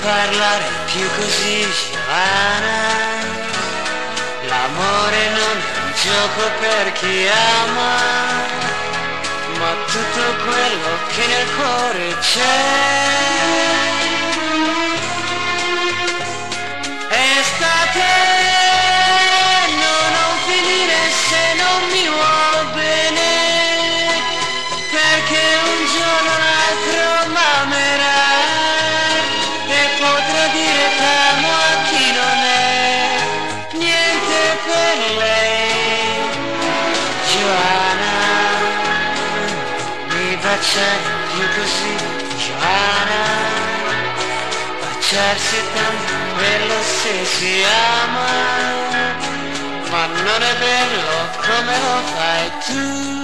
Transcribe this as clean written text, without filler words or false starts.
parlare più così, Giovanna. L'amore non è un gioco per chi ama, ma tutto quello che nel cuore c'è. Estate, no, non finire se non mi vuoi bene, perché un giorno un altro m'amerà e potrà dire t'amo a chi non è niente per lei. Giovanna, mi baciare più così, Giovanna, baciarsi è tanto bello se si ama, ma non è bello come lo fai tu.